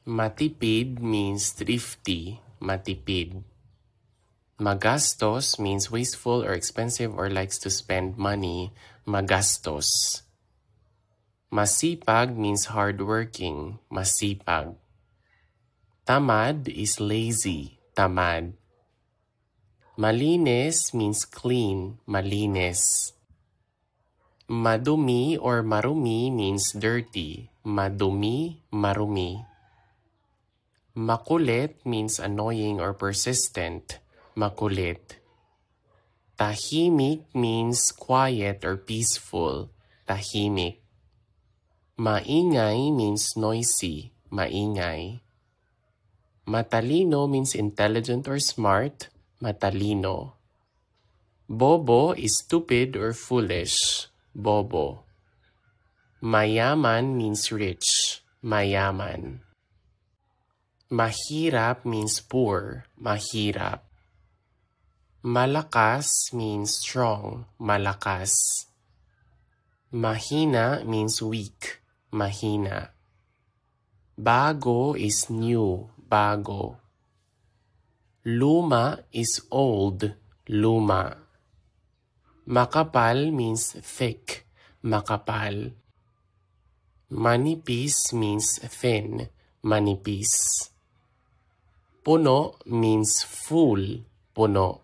Matipid means thrifty, matipid. Magastos means wasteful or expensive or likes to spend money, magastos. Masipag means hardworking, masipag. Tamad is lazy, tamad. Malinis means clean, malinis. Madumi or marumi means dirty, madumi, marumi. Makulit means annoying or persistent, makulit. Tahimik means quiet or peaceful, tahimik. Maingay means noisy, maingay. Matalino means intelligent or smart, matalino. Bobo is stupid or foolish, bobo. Mayaman means rich, mayaman. Mahirap means poor, mahirap. Malakas means strong, malakas. Mahina means weak, mahina. Bago is new, bago. Luma is old, luma. Makapal means thick, makapal. Manipis means thin, manipis. Puno means full, puno.